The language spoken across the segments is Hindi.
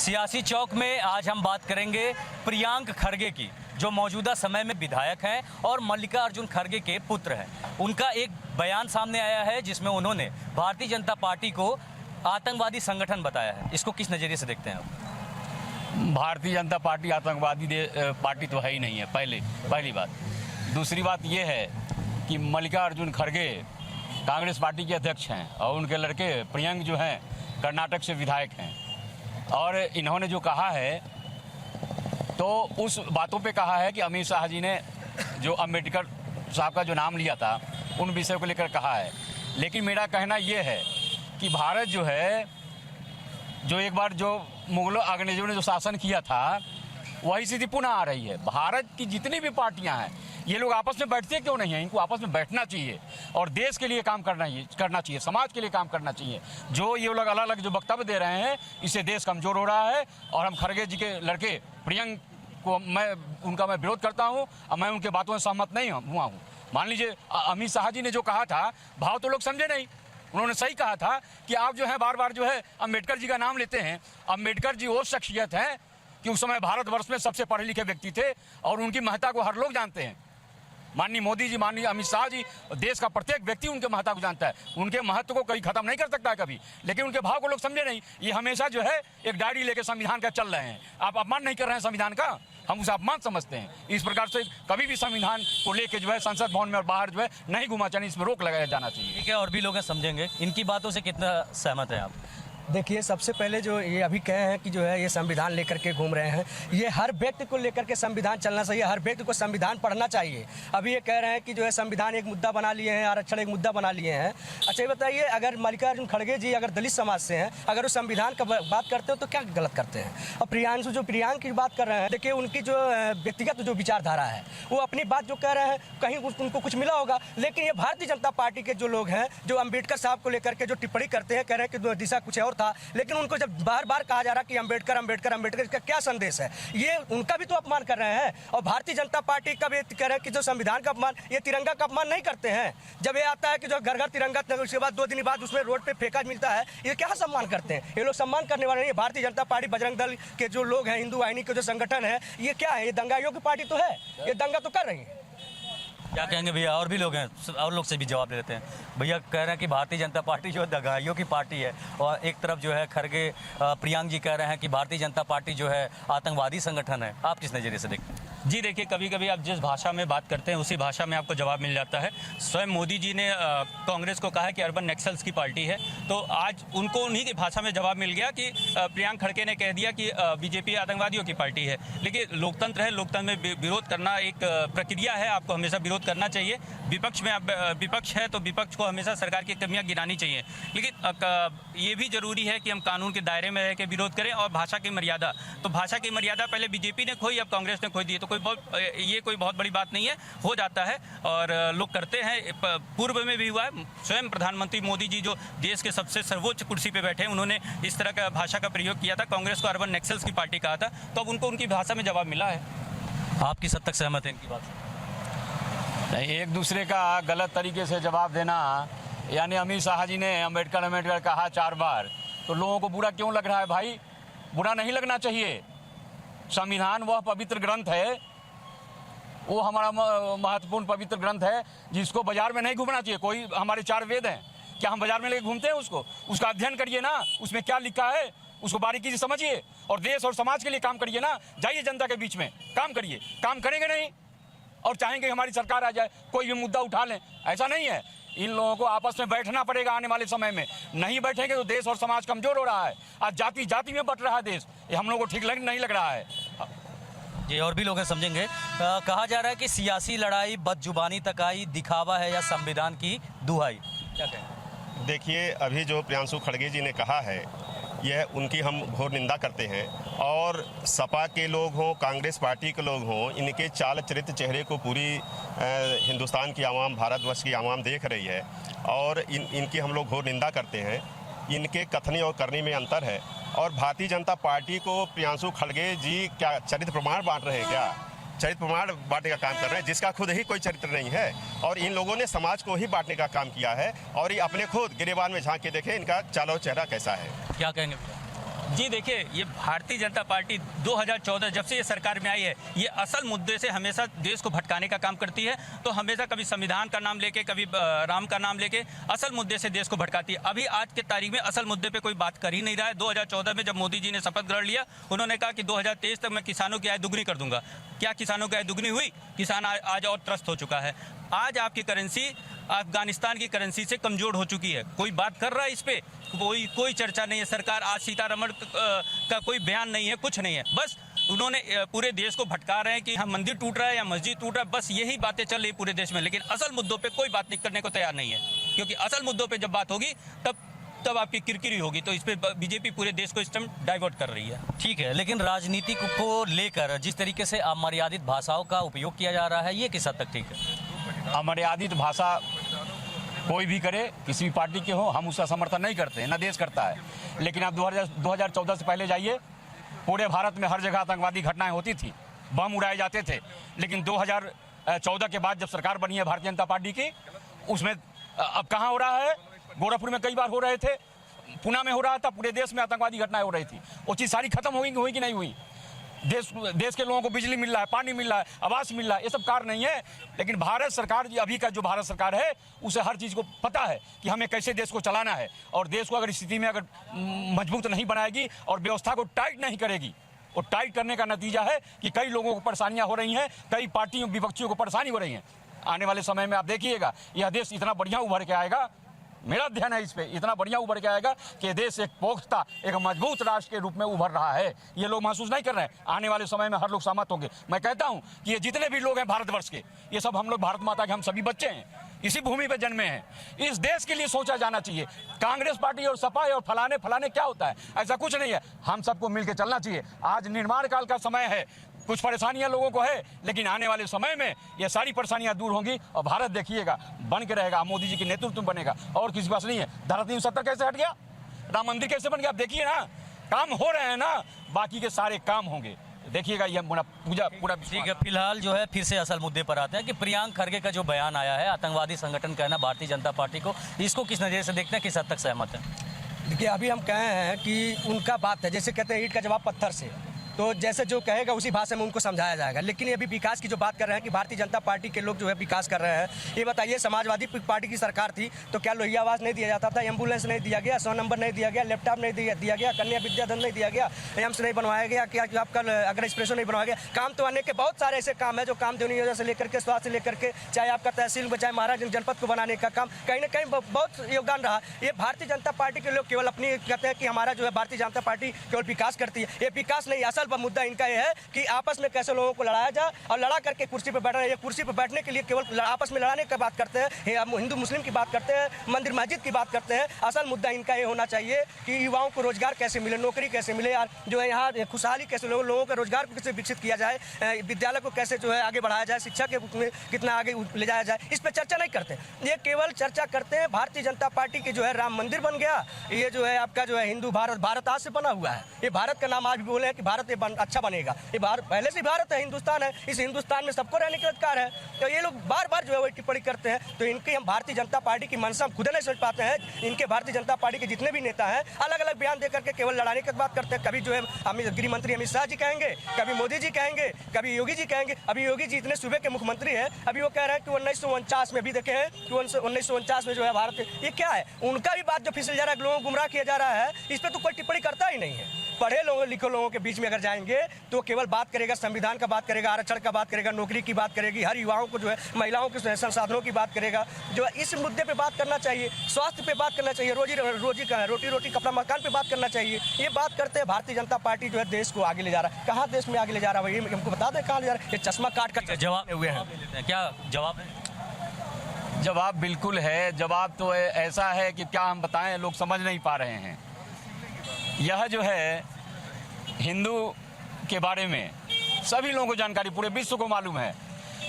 सियासी चौक में आज हम बात करेंगे प्रियांक खरगे की, जो मौजूदा समय में विधायक हैं और मल्लिकार्जुन खरगे के पुत्र हैं। उनका एक बयान सामने आया है जिसमें उन्होंने भारतीय जनता पार्टी को आतंकवादी संगठन बताया है। इसको किस नज़रिए से देखते हैं आप? भारतीय जनता पार्टी आतंकवादी पार्टी तो है ही नहीं है, पहली बात। दूसरी बात ये है कि मल्लिकार्जुन खरगे कांग्रेस पार्टी के अध्यक्ष हैं और उनके लड़के प्रियंक जो हैं कर्नाटक से विधायक हैं। और इन्होंने जो कहा है तो उस बातों पे कहा है कि अमित शाह जी ने जो अम्बेडकर साहब का जो नाम लिया था उन विषयों को लेकर कहा है। लेकिन मेरा कहना ये है कि भारत जो है, जो एक बार जो मुगलों अंग्रेजों ने जो शासन किया था वही स्थिति पुनः आ रही है। भारत की जितनी भी पार्टियां हैं, ये लोग आपस में बैठते क्यों नहीं हैं? इनको आपस में बैठना चाहिए और देश के लिए काम करना चाहिए, समाज के लिए काम करना चाहिए। जो ये लोग अलग अलग जो वक्तव्य दे रहे हैं, इससे देश कमज़ोर हो रहा है। और हम खरगे जी के लड़के प्रियंक को उनका मैं विरोध करता हूँ और मैं उनके बातों से सहमत नहीं हुआ हूँ। मान लीजिए अमित शाह जी ने जो कहा था, भाव तो लोग समझे नहीं। उन्होंने सही कहा था कि आप जो है बार बार जो है अम्बेडकर जी का नाम लेते हैं। अम्बेडकर जी वो शख्सियत हैं कि उस समय भारतवर्ष में सबसे पढ़े लिखे व्यक्ति थे और उनकी महत्ता को हर लोग जानते हैं। माननीय मोदी जी, माननीय अमित शाह जी, देश का प्रत्येक व्यक्ति उनके महत्ता को जानता है। उनके महत्व को कहीं खत्म नहीं कर सकता है कभी, लेकिन उनके भाव को लोग समझे नहीं। ये हमेशा जो है एक डायरी लेके संविधान का चल रहे हैं। आप अपमान नहीं कर रहे हैं संविधान का, हम उसे अपमान समझते हैं। इस प्रकार से कभी भी संविधान को लेके जो है संसद भवन में और बाहर जो है नहीं घुमा चाहिए, इसमें रोक लगाया जाना चाहिए। ठीक है, और भी लोग समझेंगे। इनकी बातों से कितना सहमत है आप? देखिए, सबसे पहले जो ये अभी कहे हैं कि जो है ये संविधान लेकर के घूम रहे हैं, ये हर व्यक्ति को लेकर के संविधान चलना चाहिए, हर व्यक्ति को संविधान पढ़ना चाहिए। अभी ये कह रहे हैं कि जो है संविधान एक मुद्दा बना लिए हैं, आरक्षण एक मुद्दा बना लिए हैं। अच्छा ये बताइए, अगर मल्लिकार्जुन खड़गे जी अगर दलित समाज से हैं, अगर वो संविधान का बात करते हो तो क्या गलत करते हैं? और प्रियांक की बात कर रहे हैं, देखिए उनकी जो व्यक्तिगत जो विचारधारा है, वो अपनी बात जो कह रहे हैं कहीं उनको कुछ मिला होगा। लेकिन ये भारतीय जनता पार्टी के जो लोग हैं, जो अम्बेडकर साहब को लेकर के जो टिप्पणी करते हैं, कह रहे हैं कि दिशा कुछ और था, लेकिन उनको जब बार बार कहा जा रहा कि अम्बेडकर अम्बेडकर अम्बेडकर, इसका क्या संदेश है? ये उनका भी तो अपमान कर रहे हैं। और भारतीय जनता पार्टी का भी कह रहे हैं कि जो संविधान का अपमान, ये तिरंगा का अपमान नहीं करते हैं। जब ये आता है कि जो घर घर तिरंगा, उसके बाद 2 दिन बाद उसमें रोड पे फेंका मिलता है, ये क्या सम्मान करते हैं? ये लोग सम्मान करने वाले नहीं। भारतीय जनता पार्टी, बजरंग दल के जो लोग हैं, हिंदू वाहिनी के जो संगठन है, ये क्या है? ये दंगाइयों की पार्टी तो है, ये दंगा तो कर रही है। क्या कहेंगे भैया? और भी लोग हैं, और लोग से भी जवाब दे देते हैं। भैया कह रहे हैं कि भारतीय जनता पार्टी जो है दगाइयों की पार्टी है, और एक तरफ जो है खरगे प्रियांक जी कह रहे हैं कि भारतीय जनता पार्टी जो है आतंकवादी संगठन है। आप किस नज़रिए से देखते हैं? जी देखिए, कभी कभी आप जिस भाषा में बात करते हैं उसी भाषा में आपको जवाब मिल जाता है। स्वयं मोदी जी ने कांग्रेस को कहा कि अर्बन नक्सल्स की पार्टी है, तो आज उनको उन्हीं की भाषा में जवाब मिल गया कि प्रियांक खड़गे ने कह दिया कि बीजेपी आतंकवादियों की पार्टी है। लेकिन लोकतंत्र है, लोकतंत्र में विरोध करना एक प्रक्रिया है, आपको हमेशा विरोध करना चाहिए। विपक्ष में आप विपक्ष है तो विपक्ष को हमेशा सरकार की कमियाँ गिनानी चाहिए। लेकिन ये भी जरूरी है कि हम कानून के दायरे में रह के विरोध करें। और भाषा की मर्यादा, तो भाषा की मर्यादा पहले बीजेपी ने खोई, अब कांग्रेस ने खोई दी। तो ये कोई बहुत बड़ी बात नहीं है, हो जाता है और लोग करते हैं। पूर्व में भी हुआ है, स्वयं प्रधानमंत्री मोदी जी जो देश के सबसे सर्वोच्च कुर्सी पे बैठे हैं, उन्होंने इस तरह का भाषा का प्रयोग किया था, कांग्रेस को अर्बन नक्सल्स की पार्टी कहा था, तो अब उनको उनकी भाषा में जवाब मिला है। आप किस हद तक सहमत हैं इनकी बात से? नहीं, एक दूसरे का गलत तरीके से जवाब देना, यानी अमित शाह जी ने अम्बेडकर कहा 4 बार, तो लोगों को बुरा क्यों लग रहा है? भाई, बुरा नहीं लगना चाहिए। संविधान वह पवित्र ग्रंथ है, वो हमारा महत्वपूर्ण पवित्र ग्रंथ है जिसको बाजार में नहीं घूमना चाहिए। कोई हमारे 4 वेद हैं, क्या हम बाजार में लेके घूमते हैं उसको? उसका अध्ययन करिए ना, उसमें क्या लिखा है उसको बारीकी से समझिए और देश और समाज के लिए काम करिए ना। जाइए जनता के बीच में काम करिए। काम करेंगे नहीं और चाहेंगे कि हमारी सरकार आ जाए, कोई भी मुद्दा उठा लें, ऐसा नहीं है। इन लोगों को आपस में बैठना पड़ेगा आने वाले समय में। नहीं बैठेंगे तो देश और समाज कमजोर हो रहा है। आज जाति जाति में बट रहा है देश, ये हम लोगों को ठीक नहीं लग रहा है। जी, और भी लोग हैं, समझेंगे। कहा जा रहा है कि सियासी लड़ाई बदजुबानी तकाई, दिखावा है या संविधान की दुहाई, क्या कहें? देखिए, अभी जो प्रियांशु खड़गे जी ने कहा है, यह उनकी हम घोर निंदा करते हैं। और सपा के लोग हों, कांग्रेस पार्टी के लोग हों, इनके चाल चरित्र चेहरे को पूरी हिंदुस्तान की आवाम, भारतवर्ष की आवाम देख रही है और इनकी हम लोग घोर निंदा करते हैं। इनके कथनी और करनी में अंतर है। और भारतीय जनता पार्टी को प्रियांशु खड़गे जी क्या चरित्र प्रमाण बांट रहे हैं? क्या चरित्र प्रमाण बांटने का काम कर रहे हैं, जिसका खुद ही कोई चरित्र नहीं है। और इन लोगों ने समाज को ही बांटने का काम किया है। और ये अपने खुद गिरेबान में झांक के देखें इनका चालो चेहरा कैसा है। क्या कहेंगे? जी देखिए, ये भारतीय जनता पार्टी 2014 जब से ये सरकार में आई है, ये असल मुद्दे से हमेशा देश को भटकाने का काम करती है। तो हमेशा कभी संविधान का नाम लेके, कभी राम का नाम लेके असल मुद्दे से देश को भटकाती है। अभी आज के तारीख में असल मुद्दे पे कोई बात कर ही नहीं रहा है। 2014 में जब मोदी जी ने शपथ ग्रहण लिया, उन्होंने कहा कि 2023 तक मैं किसानों की आय दुगनी कर दूंगा। क्या किसानों की आय दुगनी हुई? किसान आज और त्रस्त हो चुका है। आज आपकी करेंसी अफगानिस्तान की करेंसी से कमजोर हो चुकी है। कोई बात कर रहा है इस पे? कोई चर्चा नहीं है। सरकार आज सीतारमण का कोई बयान नहीं है, कुछ नहीं है। बस उन्होंने पूरे देश को भटका रहे हैं कि हम मंदिर टूट रहा है या मस्जिद टूट रहा है, बस यही बातें चल रही पूरे देश में। लेकिन असल मुद्दों पे कोई बात नहीं करने को तैयार नहीं है, क्योंकि असल मुद्दों पे जब बात होगी तब आपकी किरकिरी होगी। तो इस पे बीजेपी पूरे देश को इस टाइम डाइवर्ट कर रही है। ठीक है, लेकिन राजनीति को लेकर जिस तरीके से अमर्यादित भाषाओं का उपयोग किया जा रहा है, ये किस हद तक ठीक है? अमर्यादित भाषा कोई भी करे, किसी भी पार्टी के हो, हम उसका समर्थन नहीं करते हैं, ना देश करता है। लेकिन आप 2014 से पहले जाइए, पूरे भारत में हर जगह आतंकवादी घटनाएं होती थी, बम उड़ाए जाते थे। लेकिन 2014 के बाद जब सरकार बनी है भारतीय जनता पार्टी की, उसमें अब कहाँ हो रहा है? गोरखपुर में कई बार हो रहे थे, पुणे में हो रहा था, पूरे देश में आतंकवादी घटनाएं हो रही थी। वो चीज़ सारी खत्म हुई कि नहीं हुई? देश के लोगों को बिजली मिल रहा है, पानी मिल रहा है, आवास मिल रहा है, ये सब कार्य नहीं है। लेकिन भारत सरकार, अभी का जो भारत सरकार है, उसे हर चीज़ को पता है कि हमें कैसे देश को चलाना है। और देश को अगर स्थिति में अगर मजबूत नहीं बनाएगी और व्यवस्था को टाइट नहीं करेगी, और टाइट करने का नतीजा है कि कई लोगों को परेशानियां हो रही हैं, कई पार्टियों विपक्षियों को परेशानी हो रही है। आने वाले समय में आप देखिएगा, यह देश इतना बढ़िया उभर के आएगा, मेरा ध्यान है इस पे, इतना बढ़िया उभर के आएगा कि देश एक पुख्ता, एक मजबूत राष्ट्र के रूप में उभर रहा है। ये लोग महसूस नहीं कर रहे हैं। आने वाले समय में हर लोग सहमत होंगे। मैं कहता हूं कि ये जितने भी लोग हैं भारतवर्ष के, ये सब हम लोग भारत माता के हम सभी बच्चे हैं, इसी भूमि पे जन्मे हैं। इस देश के लिए सोचा जाना चाहिए। कांग्रेस पार्टी और सपा और फलाने क्या होता है, ऐसा कुछ नहीं है। हम सबको मिलकर चलना चाहिए। आज निर्माण काल का समय है, कुछ परेशानियां लोगों को है, लेकिन आने वाले समय में ये सारी परेशानियां दूर होंगी और भारत देखिएगा बन के रहेगा, मोदी जी के नेतृत्व में बनेगा। और किसी पास नहीं है। धारा 370 कैसे हट गया? राम मंदिर कैसे बन गया? आप देखिए ना, काम हो रहे हैं ना, बाकी के सारे काम होंगे। देखिएगा ये पूरा ठीक है। फिलहाल जो है फिर से असल मुद्दे पर आते हैं कि प्रियंक खरगे का जो बयान आया है, आतंकवादी संगठन कहना भारतीय जनता पार्टी को, इसको किस नज़रिए से देखते हैं, किस हद तक सहमत है? देखिए, अभी हम कहे हैं कि उनका बात है, जैसे कहते हैं ईंट का जवाब पत्थर से, तो जैसे जो कहेगा उसी भाषा में उनको समझाया जाएगा। लेकिन ये भी विकास की जो बात कर रहे हैं कि भारतीय जनता पार्टी के लोग जो है विकास कर रहे हैं, ये बताइए, समाजवादी पार्टी की सरकार थी तो क्या लोहिया आवास नहीं दिया जाता था? एम्बुलेंस नहीं दिया गया, 100 नंबर नहीं दिया गया, लैपटॉप नहीं दिया गया, कन्या विद्याधन नहीं दिया गया, एम्स नहीं बनवाया गया, क्या आपका अगर एक्सप्रेसो नहीं बनवाया गया? काम तो आने के बहुत सारे ऐसे काम है जो कामधेनु योजना से लेकर के, स्वास्थ्य से लेकर के, चाहे आपका तहसील में, चाहे महाराज जनपद को बनाने का काम, कहीं ना कहीं बहुत योगदान रहा। ये भारतीय जनता पार्टी के लोग केवल अपनी कहते हैं कि हमारा जो है भारतीय जनता पार्टी केवल विकास करती है। ये विकास नहीं, असल मुद्दा इनका है कि आपस में कैसे लोगों को लड़ाया जाए और लड़ा करके कुर्सी पर बैठना। ये कुर्सी पर बैठने के लिए केवल आपस में लड़ाने की बात करते हैं, हिंदू मुस्लिम की बात करते हैं, मंदिर मस्जिद की बात करते हैं। असल मुद्दा इनका ये होना चाहिए कि युवाओं को रोजगार कैसे मिले, नौकरी कैसे मिले, यार जो है यहाँ खुशहाली कैसे, लोगों का रोजगार को कैसे विकसित किया जाए, विद्यालय को कैसे जो है आगे बढ़ाया जाए, शिक्षा के में कितना आगे ले जाया जाए, इस पर चर्चा नहीं करते। ये केवल चर्चा करते हैं भारतीय जनता पार्टी की जो है राम मंदिर बन गया, ये जो है आपका जो है हिंदू भारत आज से बना हुआ है। ये भारत का नाम आज भी बोले हैं कि भारत अच्छा बनेगा। ये भारत पहले से भारत है, हिंदुस्तान है, इस हिंदुस्तान में सबको रहने का अधिकार है। तो ये लोग बार बार जो है वो टिप्पणी करते हैं, तो इनकी हम भारतीय जनता पार्टी की मंशा खुद नहीं समझ पाते हैं। इनके भारतीय जनता पार्टी के जितने भी नेता हैं अलग अलग बयान देकर के केवल लड़ाने की बात करते हैं। कभी जो है गृह मंत्री अमित शाह जी कहेंगे, कभी मोदी जी कहेंगे, कभी योगी जी कहेंगे। अभी योगी जी इतने सूबे के मुख्यमंत्री हैं, अभी वो कह रहे हैं कि 1949 में भी देखे हैं कि 1949 में जो है भारत, ये क्या है? उनका भी बात जो फिसल जा रहा है, लोगों को गुमराह किया जा रहा है, इस पर तो कोई टिप्पणी करता ही नहीं है। पढ़े लोगों लिखे लोगों के बीच में अगर जाएंगे तो केवल बात करेगा संविधान का, बात करेगा आरक्षण का, बात करेगा नौकरी की, बात करेगी हर युवाओं को जो है महिलाओं के संसाधनों की बात करेगा। जो है इस मुद्दे पे बात करना चाहिए, स्वास्थ्य पे बात करना चाहिए, रोटी कपड़ा मकान पे बात करना चाहिए। ये बात करते हैं भारतीय जनता पार्टी जो है देश को आगे ले जा रहा है। कहाँ देश में आगे ले जा रहा है, हमको बता दें कहाँ ले जा रहा है? ये चश्मा काट कर जवाब हुए हैं, क्या जवाब है? जवाब बिल्कुल है। जवाब तो ऐसा है कि क्या हम बताएं, लोग समझ नहीं पा रहे हैं। यह जो है हिंदू के बारे में सभी लोगों को जानकारी, पूरे विश्व को मालूम है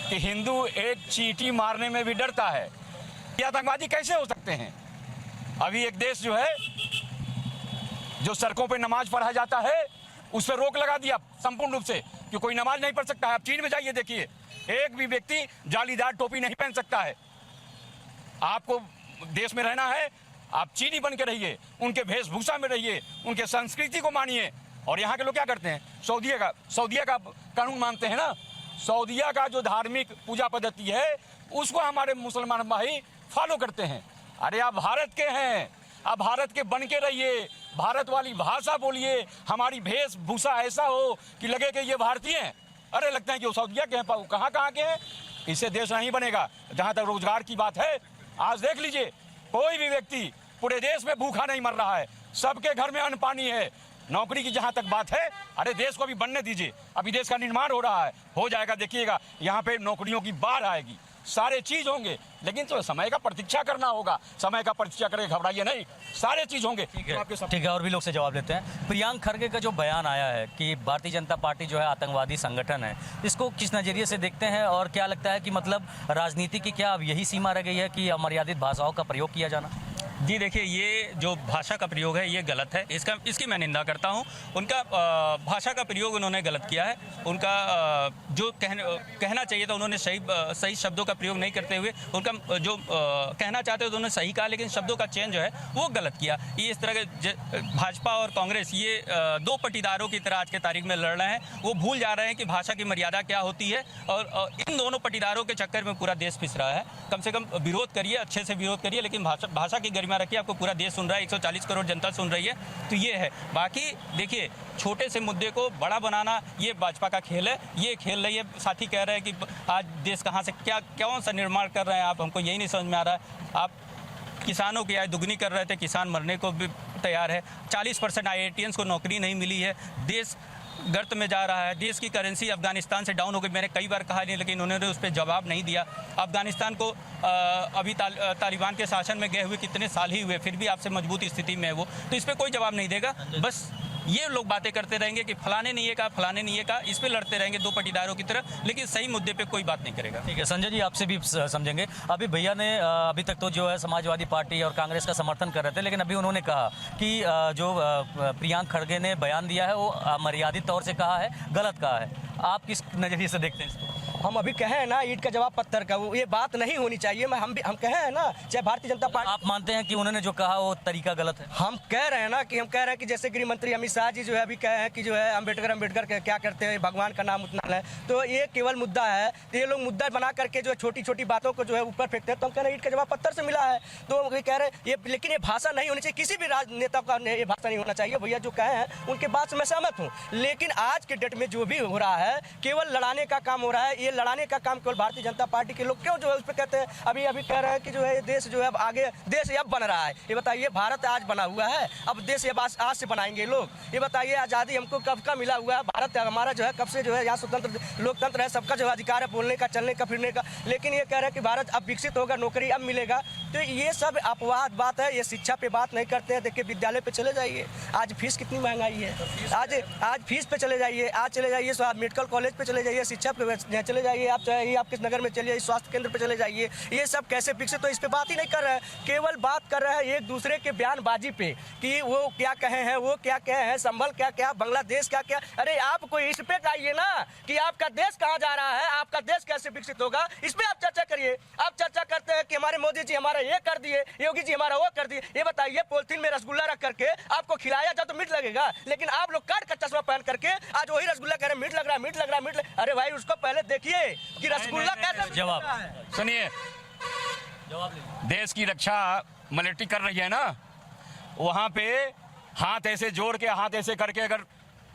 कि हिंदू एक चींटी मारने में भी डरता है। ये आतंकवादी कैसे हो सकते हैं? अभी एक देश जो है, जो सड़कों पे नमाज पढ़ा जाता है, उस पर रोक लगा दिया संपूर्ण रूप से कि कोई नमाज नहीं पढ़ सकता है। आप चीन में जाइए, देखिए, एक भी व्यक्ति जालीदार टोपी नहीं पहन सकता है। आपको देश में रहना है, आप चीनी बन के रहिए, उनके वेशभूषा में रहिए, उनके संस्कृति को मानिए। और यहाँ के लोग क्या करते हैं, सऊदिया का कानून मानते हैं ना। सऊदिया का जो धार्मिक पूजा पद्धति है उसको हमारे मुसलमान भाई फॉलो करते हैं। अरे आप भारत के हैं, आप भारत के बन के रहिए, भारत वाली भाषा बोलिए, हमारी वेशभूषा ऐसा हो कि लगे कि ये भारतीय हैं। अरे लगता है कि वो सऊदिया के हैं, कहाँ के हैं। इससे देश नहीं बनेगा। जहाँ तक रोजगार की बात है, आज देख लीजिए, कोई भी व्यक्ति पूरे देश में भूखा नहीं मर रहा है, सबके घर में अन्न पानी है। नौकरी की जहाँ तक बात है, अरे देश को भी बनने दीजिए, अभी देश का निर्माण हो रहा है, हो जाएगा, देखिएगा यहाँ पे नौकरियों की बाढ़ आएगी, सारे चीज होंगे। लेकिन तो समय का प्रतीक्षा करना होगा, समय का प्रतीक्षा करके घबराइए नहीं, सारे चीज होंगे। ठीक है, और भी लोग से जवाब लेते हैं। प्रियंक खरगे का जो बयान आया है कि भारतीय जनता पार्टी जो है आतंकवादी संगठन है, इसको किस नज़रिए से देखते हैं और क्या लगता है कि मतलब राजनीति की क्या अब यही सीमा रह गई है कि अमर्यादित भाषाओं का प्रयोग किया जाना? जी देखिए, ये जो भाषा का प्रयोग है ये गलत है, इसकी मैं निंदा करता हूँ। उनका भाषा का प्रयोग उन्होंने गलत किया है। उनका जो कहना चाहिए था उन्होंने सही शब्दों का प्रयोग नहीं करते हुए उनका जो कहना चाहते थे उन्होंने सही कहा, लेकिन शब्दों का चयन जो है वो गलत किया। ये इस तरह के भाजपा और कांग्रेस ये दो पटीदारों की तरह आज के तारीख में लड़ रहे हैं। वो भूल जा रहे हैं कि भाषा की मर्यादा क्या होती है, और इन दोनों पटीदारों के चक्कर में पूरा देश पिस रहा है। कम से कम विरोध करिए, अच्छे से विरोध करिए, लेकिन भाषा की गरिमा रखिए। आपको पूरा देश सुन रहा है, 140 करोड़ जनता सुन रही है, तो ये है। बाकी देखिए, छोटे से मुद्दे को बड़ा बनाना ये भाजपा का खेल है, ये खेल रही है। साथी कह रहे हैं कि आज देश कहाँ से कौन सा निर्माण कर रहे हैं आप, हमको यही नहीं समझ में आ रहा है। आप किसानों की आय दुगनी कर रहे थे, किसान मरने को भी तैयार है। 40% IITians को नौकरी नहीं मिली है, देश गर्त में जा रहा है। देश की करेंसी अफगानिस्तान से डाउन हो गई, मैंने कई बार कहा नहीं, लेकिन उन्होंने उस पर जवाब नहीं दिया। अफगानिस्तान को अभी तालिबान के शासन में गए हुए कितने साल ही हुए, फिर भी आपसे मजबूत स्थिति में है वो, तो इस पर कोई जवाब नहीं देगा। बस ये लोग बातें करते रहेंगे कि फलाने ने ये कहा, फलाने ने ये कहा, इस पे लड़ते रहेंगे दो पटीदारों की तरह, लेकिन सही मुद्दे पे कोई बात नहीं करेगा। ठीक है, संजय जी आपसे भी समझेंगे। अभी भैया ने अभी तक तो जो है समाजवादी पार्टी और कांग्रेस का समर्थन कर रहे थे, लेकिन अभी उन्होंने कहा कि जो प्रियंक खरगे ने बयान दिया है वो अमर्यादित तौर से कहा है, गलत कहा है। आप किस नज़रिए से देखते हैं इसको? हम अभी कहे हैं ना, ईंट का जवाब पत्थर का, वो ये बात नहीं होनी चाहिए। हम कहे हैं ना, चाहे भारतीय जनता पार्टी। आप मानते हैं कि उन्होंने जो कहा वो तरीका गलत है? हम कह रहे हैं ना कि हम कह रहे हैं कि जैसे गृह मंत्री अमित शाह जी जो है अभी कहे हैं कि जो है अम्बेडकर क्या करते हैं, भगवान का नाम उतना है, तो ये केवल मुद्दा है। तो ये लोग मुद्दा बना करके जो है छोटी छोटी बातों को जो है ऊपर फेंकते हैं। तो हम कह रहे हैं ईंट का जवाब पत्थर से मिला है, तो ये कह रहे हैं ये, लेकिन ये भाषा नहीं होनी चाहिए, किसी भी राजनेता का ये भाषा नहीं होना चाहिए। भैया जो कहे हैं उनके बात से मैं सहमत हूँ, लेकिन आज के डेट में जो भी हो रहा है केवल लड़ाने का काम हो रहा है। ये लड़ाने का काम केवल भारतीय जनता पार्टी के लोग क्यों जो है उस पर कहते हैं। अभी कह रहे हैं कि जो है देश जो है अब आगे, देश अब बन रहा है। ये बताइए, भारत आज बना हुआ है, अब देश आज से बनाएंगे लोग। ये बताइए, आज़ादी हमको कब का मिला हुआ है? भारत हमारा जो है कब से जो है यहाँ स्वतंत्र लोकतंत्र है, सबका जो अधिकार है बोलने का, चलने का, फिरने का। लेकिन ये कह रहे हैं कि भारत अब विकसित होगा, नौकरी अब मिलेगा। तो ये सब अपवाद बात है, ये शिक्षा पे बात नहीं करते हैं। देखिए विद्यालय पे चले जाइए, आज फीस कितनी महंगाई है। आज फीस पे चले जाइए, आज चले जाइए मेडिकल कॉलेज पे चले जाइए, शिक्षा पे चले जाइए, आप चाहे आप किस नगर में चले जाइए, स्वास्थ्य केंद्र पे चले जाइए। ये सब कैसे विकसित, तो इस पे बात ही नहीं कर रहे हैं, केवल बात कर रहे हैं एक दूसरे के बयानबाजी पे कि वो क्या कहे हैं, वो क्या कहे हैं, संभल क्या, बांग्लादेश क्या। अरे आप कोई इस पे आइए ना कि आपका देश कहाँ जा रहा है, आपका देश कैसे विकसित होगा, इस पे आप चर्चा करिए। आप चर्चा करते हैं कि हमारे मोदी जी हमारा ये कर दिए, योगी जी हमारा वो कर दिए। ये बताइए, पॉलिथीन में रसगुल्ला रख करके आपको खिलाया जाए तो मीठ लगेगा, लेकिन आप लोग काट का चश्मा पहन करके आज वही रसगुल्ला कह रहे मीठ लग रहा है। अरे भाई उसको पहले देखिए कि रसगुल्ला कैसे। जवाब सुनिए, देश की रक्षा मिलिट्री कर रही है ना, वहाँ पे हाथ ऐसे जोड़ के, हाथ ऐसे करके अगर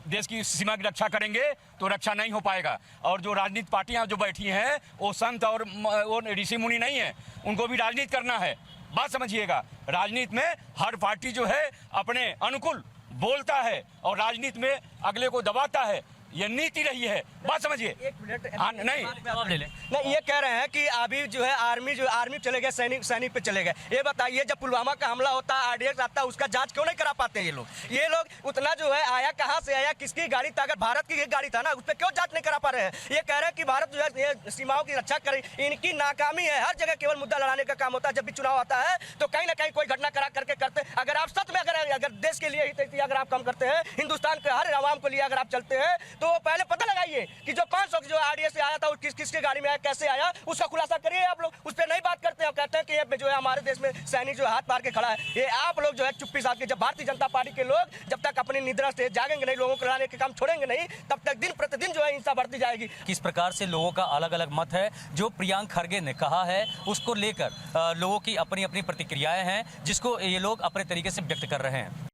देश की सीमा की रक्षा करेंगे तो रक्षा नहीं हो पाएगा। और जो राजनीतिक पार्टियां जो बैठी हैं वो संत और वो ऋषि मुनि नहीं है, उनको भी राजनीति करना है। बात समझिएगा, राजनीति में हर पार्टी जो है अपने अनुकूल बोलता है और राजनीति में अगले को दबाता है, ये नीति रही है। बात समझिए। एक मिनट नहीं, जवाब ले लें। नहीं, ये कह रहे हैं कि अभी जो है आर्मी चले गए, सैनिक पे चले गए। ये बताइए, जब पुलवामा का हमला होता है, RDX आता है, उसका जांच क्यों नहीं करा पाते ये लोग उतना जो है आया कहाँ से आया, किसकी गाड़ी था, अगर भारत की गाड़ी था ना उस पर क्यों जांच नहीं करा पा रहे हैं। ये कह रहे हैं कि भारत जो है ये सीमाओं की रक्षा करे, इनकी नाकामी है। हर जगह केवल मुद्दा लड़ाने का काम होता है। जब भी चुनाव आता है तो कहीं ना कहीं कोई घटना करा करके करते। अगर आप सच में अगर देश के लिए ही अगर आप काम करते हैं, हिंदुस्तान के हर आवाम को लिए अगर आप चलते हैं, तो पहले पता लगाइए कि जो 500 जो आरडीएस से आया था वो किसकी गाड़ी में आया, कैसे आया, उसका खुलासा करिए। आप लोग उस पर नहीं बात करते हैं। कहते हैं कि ये जो है हमारे देश में सैनिक जो हाथ मार के खड़ा है। ये आप लोग जो है चुप्पी साध के, जब भारतीय जनता पार्टी के लोग जब तक अपनी निद्रा से जागेंगे नहीं, लोगों को लड़ाने के काम छोड़ेंगे नहीं, तब तक दिन प्रतिदिन जो है हिंसा बढ़ती जाएगी। किस प्रकार से लोगों का अलग अलग मत है, जो प्रियांक खरगे ने कहा है उसको लेकर लोगों की अपनी अपनी प्रतिक्रियाएं हैं, जिसको ये लोग अपने तरीके से व्यक्त कर रहे हैं।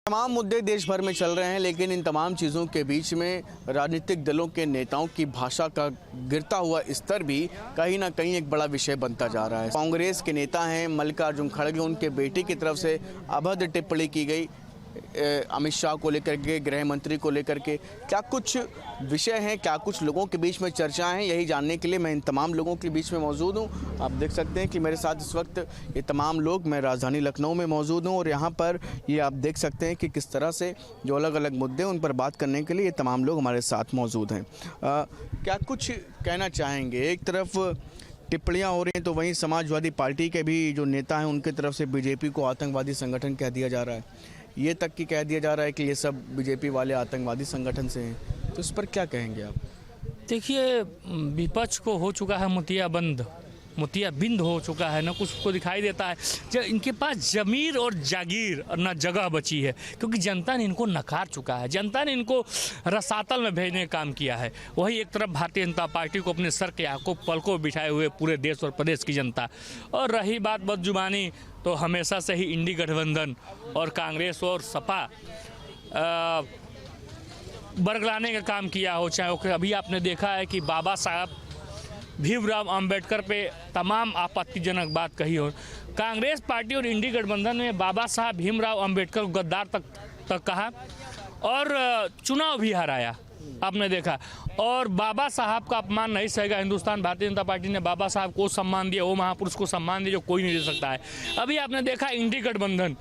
तमाम मुद्दे देश भर में चल रहे हैं, लेकिन इन तमाम चीज़ों के बीच में राजनीतिक दलों के नेताओं की भाषा का गिरता हुआ स्तर भी कहीं ना कहीं एक बड़ा विषय बनता जा रहा है। कांग्रेस के नेता हैं मल्लिकार्जुन खड़गे, उनके बेटे की तरफ से अभद्र टिप्पणी की गई अमित शाह को लेकर के, गृह मंत्री को लेकर के। क्या कुछ विषय हैं, क्या कुछ लोगों के बीच में चर्चाएं हैं, यही जानने के लिए मैं इन तमाम लोगों के बीच में मौजूद हूं। आप देख सकते हैं कि मेरे साथ इस वक्त ये तमाम लोग, मैं राजधानी लखनऊ में मौजूद हूं और यहां पर ये आप देख सकते हैं कि किस तरह से जो अलग अलग मुद्दे उन पर बात करने के लिए ये तमाम लोग हमारे साथ मौजूद हैं। क्या कुछ कहना चाहेंगे? एक तरफ टिप्पणियाँ हो रही हैं तो वहीं समाजवादी पार्टी के भी जो नेता हैं उनकी तरफ से बीजेपी को आतंकवादी संगठन कह दिया जा रहा है, ये तक कि कह दिया जा रहा है कि ये सब बीजेपी वाले आतंकवादी संगठन से हैं। तो इस पर क्या कहेंगे आप? देखिए, विपक्ष को हो चुका है मोतियाबिंद हो चुका है, ना कुछ को दिखाई देता है। जब इनके पास जमीर और जागीर और ना जगह बची है, क्योंकि जनता ने इनको नकार चुका है। जनता ने इनको रसातल में भेजने का काम किया है। वही एक तरफ भारतीय जनता पार्टी को अपने सर के आंखों पलकों बिठाए हुए पूरे देश और प्रदेश की जनता। और रही बात बदजुबानी, तो हमेशा से ही इंडी गठबंधन और कांग्रेस और सपा बरगलाने का काम किया हो। चाहे अभी आपने देखा है कि बाबा साहब भीमराव अंबेडकर पे तमाम आपत्तिजनक बात कही हो। कांग्रेस पार्टी और इंडी गठबंधन में बाबा साहब भीमराव अंबेडकर को गद्दार तक कहा और चुनाव भी हराया, आपने देखा। और बाबा साहब का अपमान नहीं सहेगा हिंदुस्तान भारतीय जनता पार्टी ने बाबा साहब को सम्मान दिया, वो महापुरुष को सम्मान दिया जो कोई नहीं दे सकता है। अभी आपने देखा इंडी गठबंधन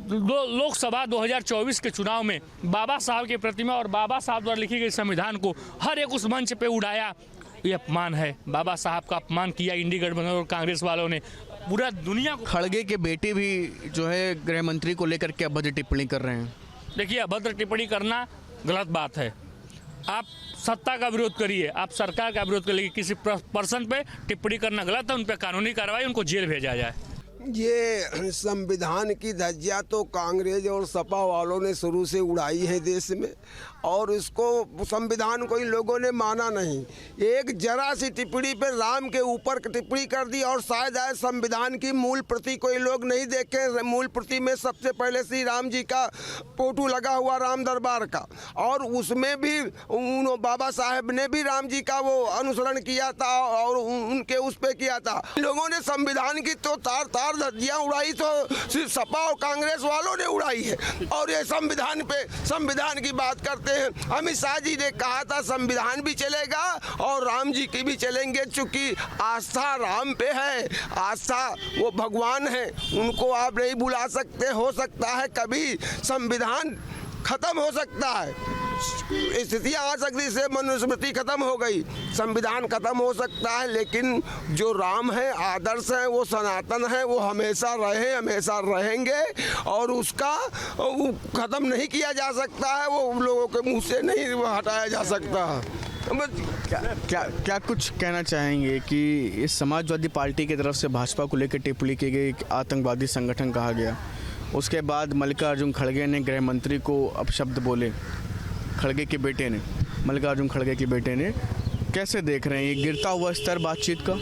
लोकसभा 2024 के चुनाव में बाबा साहब की प्रतिमा और बाबा साहब द्वारा लिखी गई संविधान को हर एक उस मंच पे उड़ाया। ये अपमान है, बाबा साहब का अपमान किया इंडी गठबंधन और कांग्रेस वालों ने पूरा दुनिया को। खड़गे के बेटे भी जो है गृह मंत्री को लेकर के अभद्र टिप्पणी कर रहे हैं। देखिए, अभद्र टिप्पणी करना गलत बात है। आप सत्ता का विरोध करिए, आप सरकार का विरोध करिए, किसी पर्सन पे टिप्पणी करना गलत है। उन पर कानूनी कार्रवाई, उनको जेल भेजा जाए। ये संविधान की धज्जियां तो कांग्रेस और सपा वालों ने शुरू से उड़ाई है देश में, और इसको संविधान को इन लोगों ने माना नहीं। एक जरा सी टिप्पणी पे राम के ऊपर टिप्पणी कर दी, और शायद आए संविधान की मूल प्रति को ये लोग नहीं देखे। मूल प्रति में सबसे पहले श्री राम जी का फोटो लगा हुआ, राम दरबार का, और उसमें भी बाबा साहेब ने भी राम जी का वो अनुसरण किया था और उनके उस पे किया था। लोगों ने संविधान की तो तार तार धज्जियां उड़ाई, तो सपा और कांग्रेस वालों ने उड़ाई है। और ये संविधान की बात करते हैं। अमित शाह जी ने कहा था संविधान भी चलेगा और राम जी की भी चलेंगे, चूंकि आस्था राम पे है, आस्था वो भगवान है, उनको आप नहीं बुला सकते। हो सकता है कभी संविधान खत्म हो सकता है, स्थितियाँ आ सकती है, मनुस्मृति खत्म हो गई, संविधान खत्म हो सकता है, लेकिन जो राम है, आदर्श है, वो सनातन है, वो हमेशा रहे, हमेशा रहेंगे, और उसका खत्म नहीं किया जा सकता है, वो लोगों के मुंह से नहीं हटाया जा सकता। क्या कुछ कहना चाहेंगे कि इस समाजवादी पार्टी की तरफ से भाजपा को लेकर टिप्पणी की गई, आतंकवादी संगठन कहा गया, उसके बाद मल्लिकार्जुन खड़गे ने गृह मंत्री को अपशब्द बोले, खड़गे के बेटे ने, मल्लिकार्जुन खड़गे के बेटे ने, कैसे देख रहे हैं ये गिरता हुआ स्तर बातचीत का?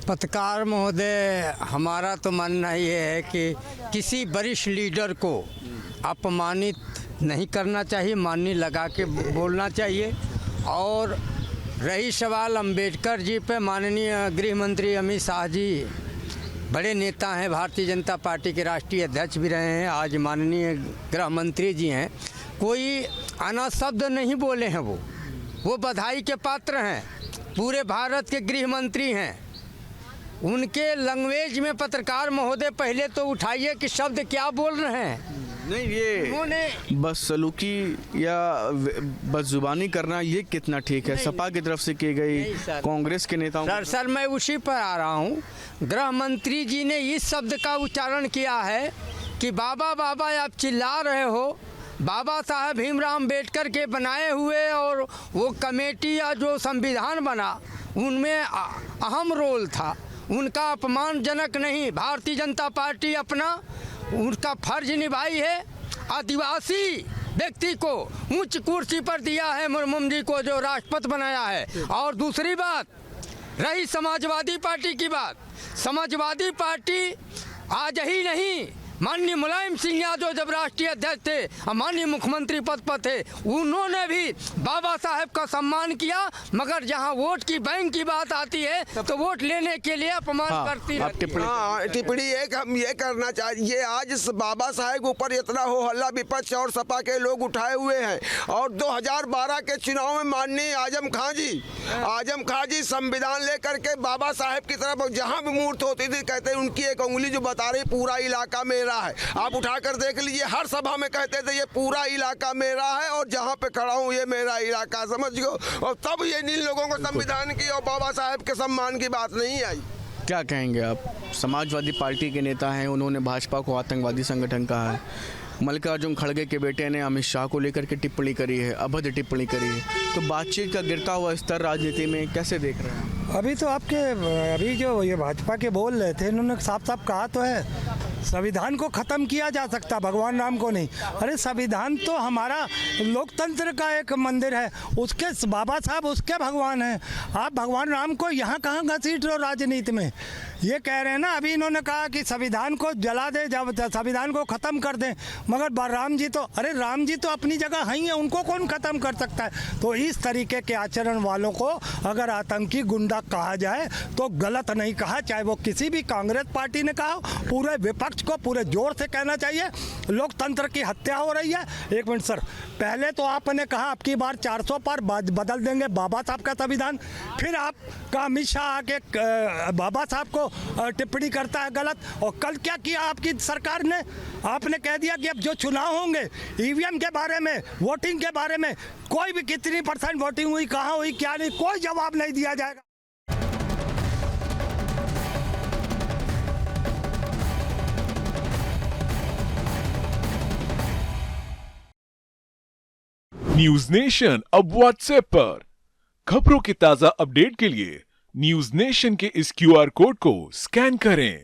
पत्रकार महोदय, हमारा तो मानना ये है कि किसी वरिष्ठ लीडर को अपमानित नहीं करना चाहिए, माननी लगा के बोलना चाहिए। और रही सवाल अंबेडकर जी पे, माननीय गृह मंत्री अमित शाह जी बड़े नेता हैं, भारतीय जनता पार्टी के राष्ट्रीय अध्यक्ष भी रहे हैं, आज माननीय गृह मंत्री जी हैं, कोई अनाशब्द नहीं बोले हैं। वो बधाई के पात्र हैं, पूरे भारत के गृह मंत्री हैं। उनके लैंग्वेज में पत्रकार महोदय पहले तो उठाइए कि शब्द क्या बोल रहे हैं। नहीं, ये बदसलूकी या बदजुबानी करना ये कितना ठीक है? सपा की तरफ से की गई, कांग्रेस के नेताओं सर मैं उसी पर आ रहा हूँ। गृह मंत्री जी ने इस शब्द का उच्चारण किया है कि बाबा बाबा आप चिल्ला रहे हो, बाबा साहब भीमराव अम्बेडकर के बनाए हुए और वो कमेटी या जो संविधान बना उनमें अहम रोल था, उनका अपमानजनक नहीं। भारतीय जनता पार्टी अपना उनका फर्ज निभाई है, आदिवासी व्यक्ति को उच्च कुर्सी पर दिया है, मुर्मू जी को जो राष्ट्रपति बनाया है। और दूसरी बात रही समाजवादी पार्टी की बात, समाजवादी पार्टी आज ही नहीं, माननीय मुलायम सिंह यादव जब राष्ट्रीय अध्यक्ष थे और माननीय मुख्यमंत्री पद पर थे, उन्होंने भी बाबा साहेब का सम्मान किया, मगर जहां वोट की बैंक की बात आती है तो वोट लेने के लिए अपमान करती है। टिप्पणी एक हम ये करना चाहिए, आज इस बाबा साहेब ऊपर इतना हो हल्ला विपक्ष और सपा के लोग उठाए हुए हैं, और 2012 के चुनाव में माननीय आजम खां जी संविधान लेकर के बाबा साहेब की तरफ जहाँ भी मूर्त होती थी, कहते उनकी एक उंगली जो बता रही पूरा इलाका मेरा है। आप उठाकर देख लीजिए, हर सभा में कहते थे ये पूरा इलाका मेरा है और जहाँ पे खड़ा हूँ ये मेरा इलाका, समझ गो। और तब ये इन लोगों को संविधान की और बाबा साहेब के सम्मान की बात नहीं आई। क्या कहेंगे आप? समाजवादी पार्टी के नेता हैं, उन्होंने भाजपा को आतंकवादी संगठन कहा है। मल्लिकार्जुन खड़गे के बेटे ने अमित शाह को लेकर के टिप्पणी करी है, अभद्र टिप्पणी करी है। तो बातचीत का गिरता हुआ स्तर राजनीति में कैसे देख रहे हैं? अभी तो अभी जो ये भाजपा के बोल रहे थे, इन्होंने साफ साफ कहा तो है संविधान को ख़त्म किया जा सकता, भगवान राम को नहीं। अरे संविधान तो हमारा लोकतंत्र का एक मंदिर है, उसके बाबा साहब उसके भगवान हैं। आप भगवान राम को यहाँ कहाँ घसीट रहे हो राजनीति में? ये कह रहे हैं ना, अभी इन्होंने कहा कि संविधान को जला दे, जब संविधान को ख़त्म कर दें, मगर राम जी तो, अरे राम जी तो अपनी जगह हैं ही है, उनको कौन ख़त्म कर सकता है? तो इस तरीके के आचरण वालों को अगर आतंकी गुंडा कहा जाए तो गलत नहीं कहा, चाहे वो किसी भी कांग्रेस पार्टी ने कहा, पूरे विपक्ष को पूरे जोर से कहना चाहिए लोकतंत्र की हत्या हो रही है। एक मिनट सर, पहले तो आपने कहा आपकी बार 400 पर बदल देंगे बाबा साहब का संविधान, फिर आपका अमित शाह आके बाबा साहब को टिप्पणी करता है गलत। और कल क्या किया आपकी सरकार ने? आपने कह दिया कि अब जो चुनाव होंगे ईवीएम के बारे में, वोटिंग के बारे में, कोई भी कितनी % वोटिंग हुई, कहाँ हुई, क्या नहीं, कोई जवाब नहीं दिया जाएगा। न्यूज नेशन अब व्हाट्सएप पर खबरों के ताजा अपडेट के लिए न्यूज नेशन के इस QR कोड को स्कैन करें।